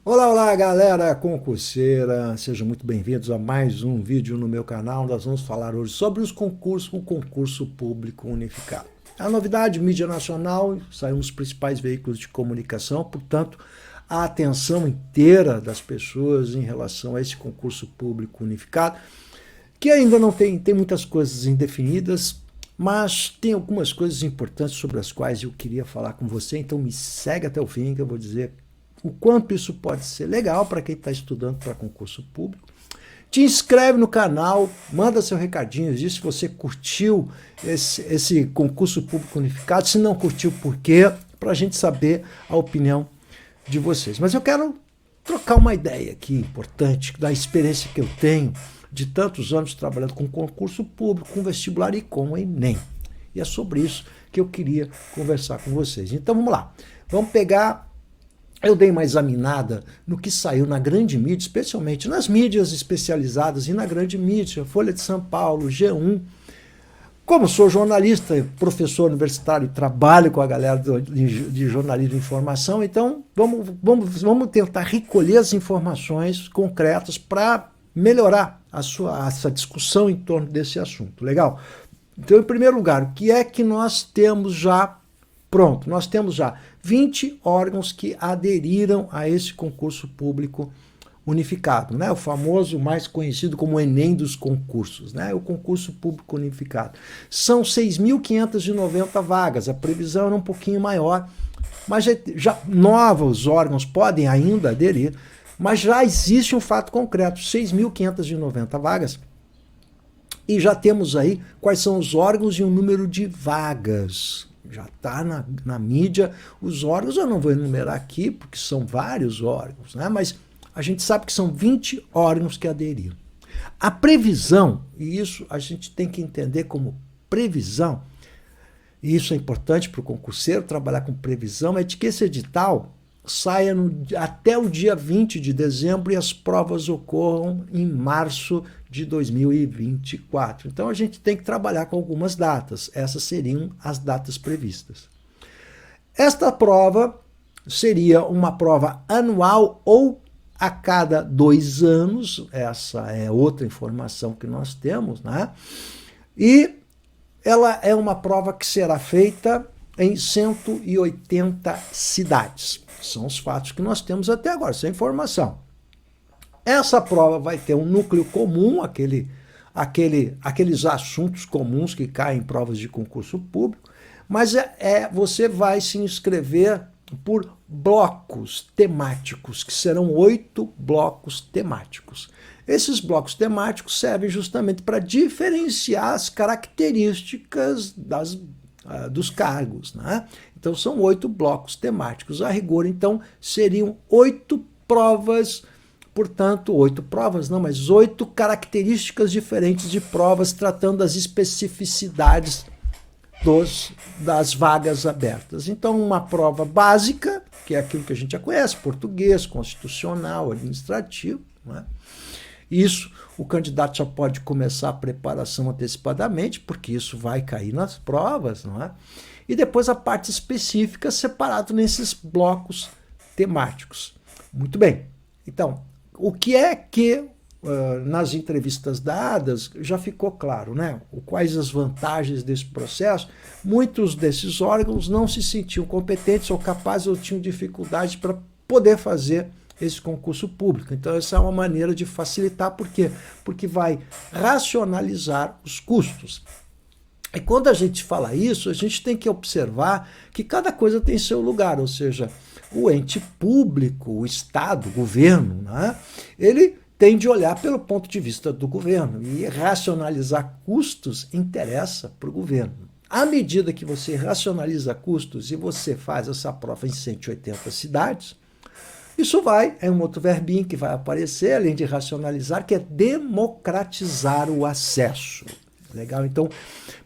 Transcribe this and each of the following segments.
Olá, olá, galera concurseira, sejam muito bem-vindos a mais um vídeo no meu canal. Nós vamos falar hoje sobre os concursos, o concurso público unificado. A novidade, mídia nacional, saiu nos principais veículos de comunicação, portanto, a atenção inteira das pessoas em relação a esse concurso público unificado, que ainda não tem muitas coisas indefinidas, mas tem algumas coisas importantes sobre as quais eu queria falar com você, então me segue até o fim que eu vou dizer o quanto isso pode ser legal para quem está estudando para concurso público. Te inscreve no canal, manda seu recadinho, diz se você curtiu esse concurso público unificado, se não curtiu, por quê, para a gente saber a opinião de vocês. Mas eu quero trocar uma ideia aqui importante, da experiência que eu tenho de tantos anos trabalhando com concurso público, com vestibular e com o Enem. E é sobre isso que eu queria conversar com vocês. Então vamos lá, vamos pegar. Eu dei uma examinada no que saiu na grande mídia, especialmente nas mídias especializadas e na grande mídia, Folha de São Paulo, G1. Como sou jornalista, professor universitário e trabalho com a galera de jornalismo de informação, então vamos tentar recolher as informações concretas para melhorar essa discussão em torno desse assunto. Legal? Então, em primeiro lugar, o que é que nós temos já pronto? Nós temos já 20 órgãos que aderiram a esse concurso público unificado, né? O famoso, mais conhecido como Enem dos concursos, né? O concurso público unificado. São 6.590 vagas, a previsão era um pouquinho maior, mas já novos órgãos podem ainda aderir, mas já existe um fato concreto, 6.590 vagas, e já temos aí quais são os órgãos e o número de vagas. Já está na mídia os órgãos, eu não vou enumerar aqui, porque são vários órgãos, né? Mas a gente sabe que são 20 órgãos que aderiram. A previsão, e isso a gente tem que entender como previsão, e isso é importante para o concurseiro trabalhar com previsão, é de que esse edital saia até o dia 20 de dezembro e as provas ocorram em março de 2024. Então a gente tem que trabalhar com algumas datas. Essas seriam as datas previstas. Esta prova seria uma prova anual ou a cada 2 anos. Essa é outra informação que nós temos, né? E ela é uma prova que será feita em 180 cidades. São os fatos que nós temos até agora, essa informação. Essa prova vai ter um núcleo comum, aqueles assuntos comuns que caem em provas de concurso público, mas você vai se inscrever por blocos temáticos, que serão 8 blocos temáticos. Esses blocos temáticos servem justamente para diferenciar as características dos cargos, né? Então são 8 blocos temáticos. A rigor, então, seriam 8 provas, portanto, 8 provas não, mas 8 características diferentes de provas, tratando das especificidades das vagas abertas. Então, uma prova básica, que é aquilo que a gente já conhece, português, constitucional, administrativo, né? Isso, o candidato já pode começar a preparação antecipadamente, porque isso vai cair nas provas, não é? E depois a parte específica separado nesses blocos temáticos. Muito bem. Então, o que é que nas entrevistas dadas já ficou claro, né? Quais as vantagens desse processo? Muitos desses órgãos não se sentiam competentes ou capazes ou tinham dificuldade para poder fazer esse concurso público. Então essa é uma maneira de facilitar, por quê? Porque vai racionalizar os custos. E quando a gente fala isso, a gente tem que observar que cada coisa tem seu lugar, ou seja, o ente público, o Estado, o governo, né? Ele tem de olhar pelo ponto de vista do governo, e racionalizar custos interessa para o governo. À medida que você racionaliza custos e você faz essa prova em 180 cidades, isso é um outro verbinho que vai aparecer, além de racionalizar, que é democratizar o acesso. Legal? Então,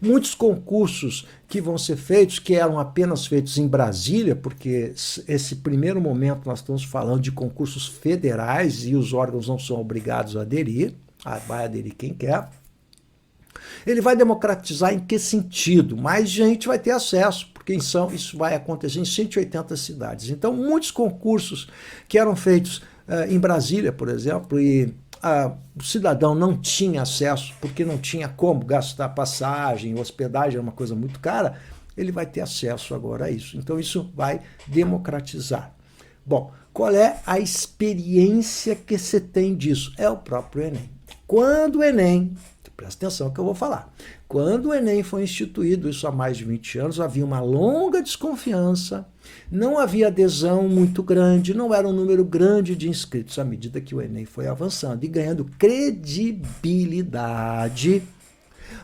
muitos concursos que vão ser feitos, que eram apenas feitos em Brasília, porque esse primeiro momento nós estamos falando de concursos federais e os órgãos não são obrigados a aderir, vai aderir quem quer. Ele vai democratizar em que sentido? Mais gente vai ter acesso, porque isso vai acontecer em 180 cidades. Então, muitos concursos que eram feitos em Brasília, por exemplo, e o cidadão não tinha acesso, porque não tinha como gastar passagem, hospedagem, era uma coisa muito cara, ele vai ter acesso agora a isso. Então, isso vai democratizar. Bom, qual é a experiência que você tem disso? É o próprio Enem. Quando o Enem, presta atenção que eu vou falar, quando o Enem foi instituído, isso há mais de 20 anos, havia uma longa desconfiança, não havia adesão muito grande, não era um número grande de inscritos. À medida que o Enem foi avançando e ganhando credibilidade,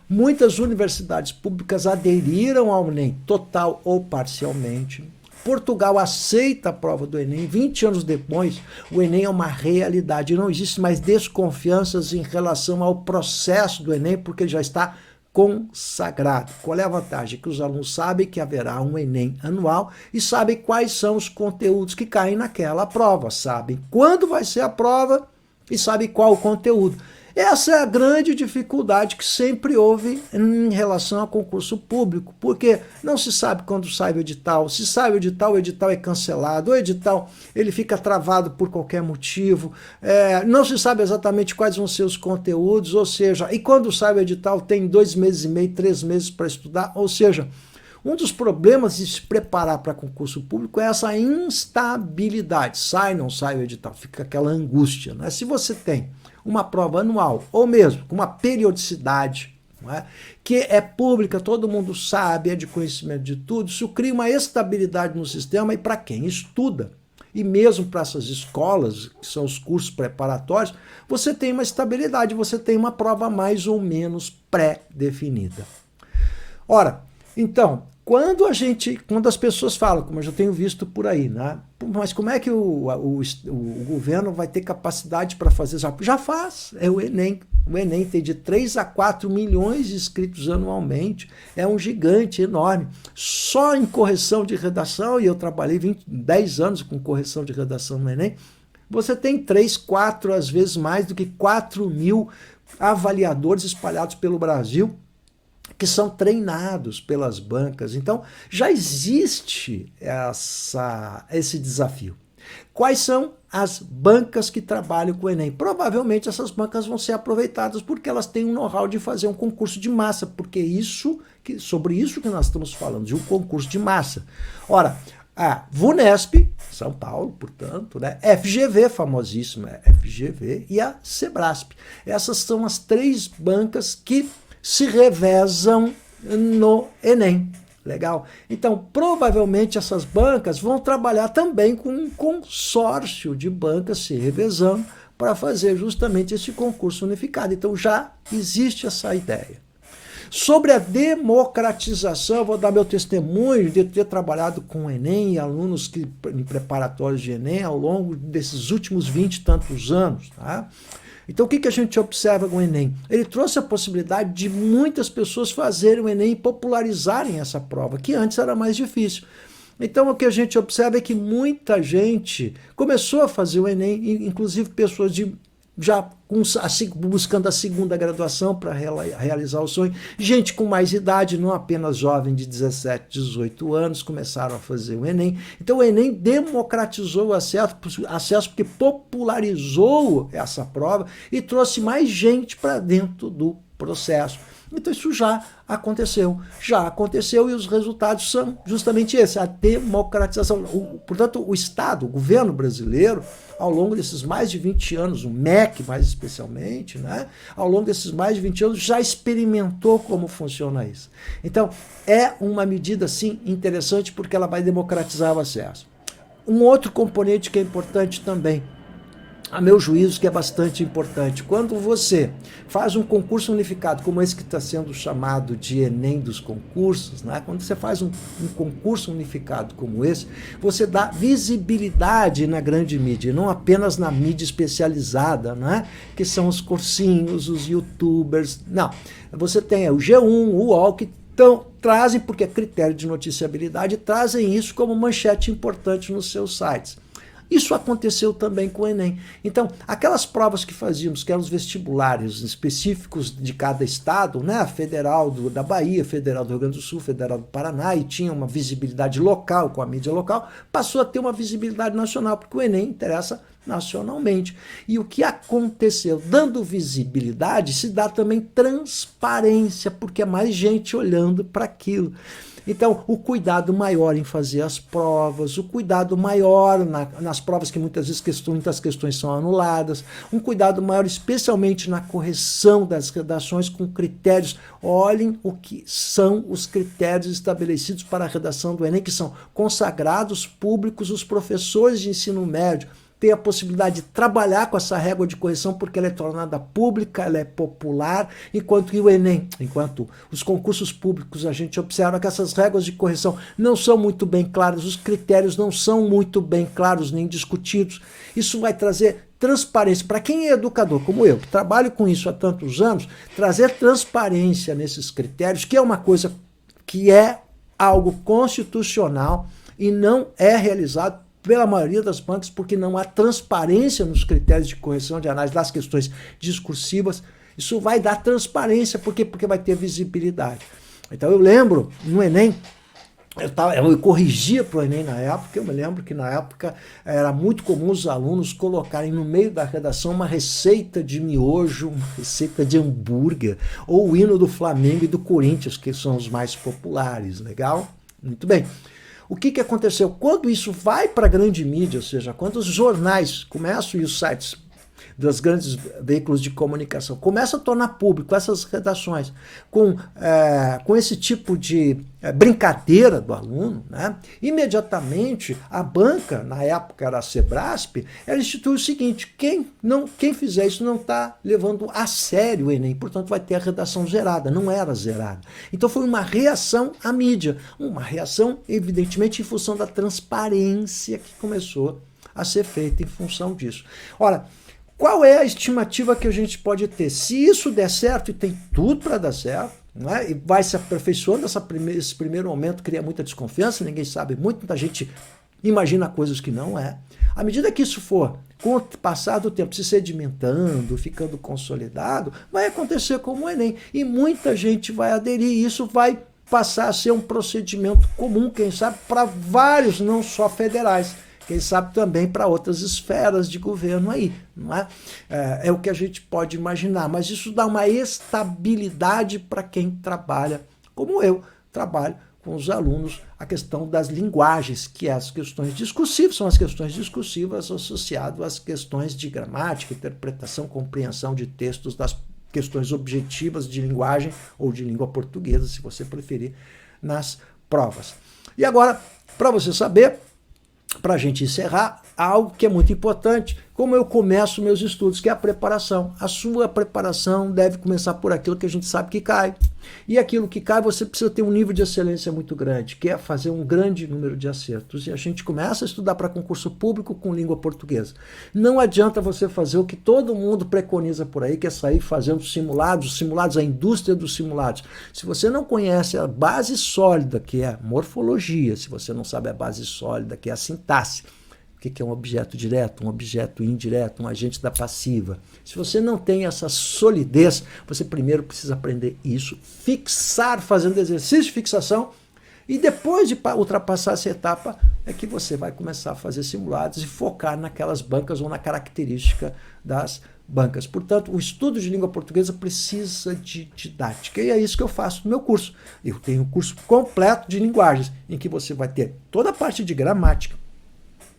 muitas universidades públicas aderiram ao Enem, total ou parcialmente. Portugal aceita a prova do Enem. 20 anos depois, o Enem é uma realidade. Não existe mais desconfianças em relação ao processo do Enem, porque ele já está consagrado. Qual é a vantagem? Que os alunos sabem que haverá um Enem anual e sabem quais são os conteúdos que caem naquela prova, sabem quando vai ser a prova e sabem qual o conteúdo. Essa é a grande dificuldade que sempre houve em relação ao concurso público, porque não se sabe quando sai o edital. Se sai o edital é cancelado, o edital ele fica travado por qualquer motivo, não se sabe exatamente quais vão ser os conteúdos, ou seja, e quando sai o edital tem 2 meses e meio, 3 meses para estudar, ou seja, um dos problemas de se preparar para concurso público é essa instabilidade, sai, não sai o edital, fica aquela angústia, né? Se você tem uma prova anual, ou mesmo com uma periodicidade, não é? Que é pública, todo mundo sabe, é de conhecimento de tudo, isso cria uma estabilidade no sistema e para quem estuda, e mesmo para essas escolas, que são os cursos preparatórios, você tem uma estabilidade, você tem uma prova mais ou menos pré-definida. Ora, então, quando as pessoas falam, como eu já tenho visto por aí, né? Mas como é que o governo vai ter capacidade para fazer isso? Já faz, é o Enem. O Enem tem de 3 a 4 milhões de inscritos anualmente, é um gigante enorme. Só em correção de redação, e eu trabalhei 10 anos com correção de redação no Enem, você tem 3, 4, às vezes mais do que 4 mil avaliadores espalhados pelo Brasil, que são treinados pelas bancas. Então, já existe esse desafio. Quais são as bancas que trabalham com o Enem? Provavelmente essas bancas vão ser aproveitadas porque elas têm um know-how de fazer um concurso de massa, porque sobre isso que nós estamos falando, de um concurso de massa. Ora, a VUNESP, São Paulo, portanto, né? FGV, famosíssima FGV, e a SEBRASP. Essas são as 3 bancas que se revezam no Enem. Legal? Então, provavelmente essas bancas vão trabalhar também com um consórcio de bancas se revezando para fazer justamente esse concurso unificado. Então, já existe essa ideia. Sobre a democratização, eu vou dar meu testemunho de ter trabalhado com o Enem e alunos em preparatórios de Enem ao longo desses últimos 20 e tantos anos, tá? Então, o que a gente observa com o Enem? Ele trouxe a possibilidade de muitas pessoas fazerem o Enem e popularizarem essa prova, que antes era mais difícil. Então, o que a gente observa é que muita gente começou a fazer o Enem, inclusive pessoas já buscando a segunda graduação para realizar o sonho. Gente com mais idade, não apenas jovem de 17, 18 anos, começaram a fazer o Enem. Então o Enem democratizou o acesso porque popularizou essa prova e trouxe mais gente para dentro do processo. Então isso já aconteceu e os resultados são justamente esse, a democratização. Portanto, o Estado, o governo brasileiro, ao longo desses mais de 20 anos, o MEC mais especialmente, né, ao longo desses mais de 20 anos, já experimentou como funciona isso. Então, é uma medida, sim, interessante porque ela vai democratizar o acesso. Um outro componente que é importante também, a meu juízo, que é bastante importante. Quando você faz um concurso unificado, como esse que está sendo chamado de Enem dos concursos, né? Quando você faz um concurso unificado como esse, você dá visibilidade na grande mídia, não apenas na mídia especializada, né? Que são os cursinhos, os youtubers. Não, você tem o G1, o UOL, que trazem, porque é critério de noticiabilidade, trazem isso como manchete importante nos seus sites. Isso aconteceu também com o Enem. Então, aquelas provas que fazíamos, que eram os vestibulares específicos de cada estado, né? Federal da Bahia, Federal do Rio Grande do Sul, Federal do Paraná, e tinha uma visibilidade local com a mídia local, passou a ter uma visibilidade nacional, porque o Enem interessa nacionalmente. E o que aconteceu? Dando visibilidade, se dá também transparência, porque é mais gente olhando para aquilo. Então, o cuidado maior em fazer as provas, o cuidado maior nas provas que muitas questões são anuladas, um cuidado maior especialmente na correção das redações com critérios. Olhem o que são os critérios estabelecidos para a redação do Enem, que são consagrados públicos, os professores de ensino médio tem a possibilidade de trabalhar com essa régua de correção porque ela é tornada pública, ela é popular, enquanto que o Enem, enquanto os concursos públicos, a gente observa que essas réguas de correção não são muito bem claras, os critérios não são muito bem claros nem discutidos. Isso vai trazer transparência. Para quem é educador, como eu, que trabalho com isso há tantos anos, trazer transparência nesses critérios, que é uma coisa que é algo constitucional e não é realizado pela maioria das bancas, porque não há transparência nos critérios de correção de análise das questões discursivas. Isso vai dar transparência, porque vai ter visibilidade. Então eu lembro, no Enem, eu corrigia para o Enem na época, eu me lembro que na época era muito comum os alunos colocarem no meio da redação uma receita de miojo, uma receita de hambúrguer, ou o hino do Flamengo e do Corinthians, que são os mais populares, legal? Muito bem. O que aconteceu? Quando isso vai para a grande mídia, ou seja, quando os jornais começam e os sites dos grandes veículos de comunicação começam a tornar público essas redações com esse tipo de brincadeira do aluno, né? Imediatamente a banca, na época era a Sebrasp, ela institui o seguinte: quem fizer isso não está levando a sério o Enem, portanto vai ter a redação zerada. Não era zerada. Então foi uma reação à mídia, uma reação evidentemente em função da transparência que começou a ser feita em função disso. Ora, qual é a estimativa que a gente pode ter? Se isso der certo, e tem tudo para dar certo, né? E vai se aperfeiçoando, esse primeiro momento cria muita desconfiança, ninguém sabe muito, muita gente imagina coisas que não é. À medida que isso for, com o passar do tempo, se sedimentando, ficando consolidado, vai acontecer como o Enem. E muita gente vai aderir, e isso vai passar a ser um procedimento comum, quem sabe, para vários, não só federais. Quem sabe também para outras esferas de governo aí, não é? É o que a gente pode imaginar, mas isso dá uma estabilidade para quem trabalha, como eu trabalho com os alunos, a questão das linguagens, que é as questões discursivas, são as questões discursivas associadas às questões de gramática, interpretação, compreensão de textos, das questões objetivas de linguagem ou de língua portuguesa, se você preferir, nas provas. E agora, para você saber, para a gente encerrar, algo que é muito importante, como eu começo meus estudos, que é a preparação. A sua preparação deve começar por aquilo que a gente sabe que cai. E aquilo que cai, você precisa ter um nível de excelência muito grande, que é fazer um grande número de acertos. E a gente começa a estudar para concurso público com língua portuguesa. Não adianta você fazer o que todo mundo preconiza por aí, que é sair fazendo simulados, a indústria dos simulados. Se você não conhece a base sólida, que é a morfologia, se você não sabe a base sólida, que é a sintaxe, o que é um objeto direto, um objeto indireto, um agente da passiva. Se você não tem essa solidez, você primeiro precisa aprender isso, fixar, fazendo exercício de fixação, e depois de ultrapassar essa etapa, é que você vai começar a fazer simulados e focar naquelas bancas ou na característica das bancas. Portanto, o estudo de língua portuguesa precisa de didática, e é isso que eu faço no meu curso. Eu tenho um curso completo de linguagens, em que você vai ter toda a parte de gramática,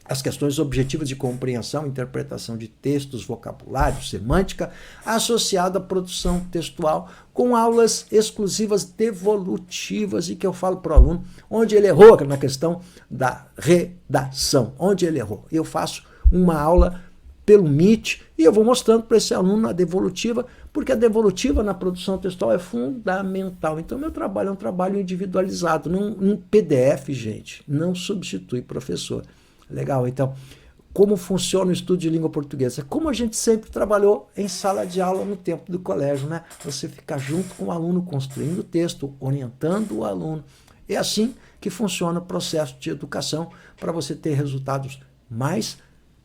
as questões objetivas de compreensão, interpretação de textos, vocabulário, semântica, associado à produção textual, com aulas exclusivas devolutivas, e que eu falo para o aluno onde ele errou na questão da redação, onde ele errou. Eu faço uma aula pelo Meet e eu vou mostrando para esse aluno a devolutiva, porque a devolutiva na produção textual é fundamental. Então, meu trabalho é um trabalho individualizado, num PDF, gente, não substitui professor. Legal, então, como funciona o estudo de língua portuguesa? Como a gente sempre trabalhou em sala de aula no tempo do colégio, né? Você fica junto com o aluno, construindo o texto, orientando o aluno. É assim que funciona o processo de educação, para você ter resultados mais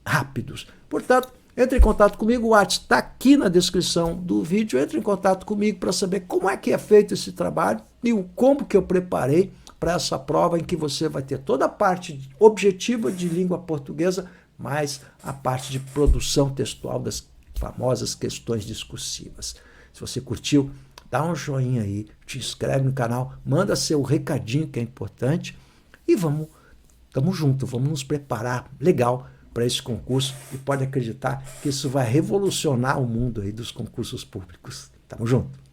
rápidos. Portanto, entre em contato comigo, o WhatsApp está aqui na descrição do vídeo. Entre em contato comigo para saber como é que é feito esse trabalho e o como que eu preparei para essa prova em que você vai ter toda a parte objetiva de língua portuguesa, mais a parte de produção textual das famosas questões discursivas. Se você curtiu, dá um joinha aí, te inscreve no canal, manda seu recadinho que é importante e vamos juntos, vamos nos preparar legal para esse concurso e pode acreditar que isso vai revolucionar o mundo aí dos concursos públicos. Tamo junto!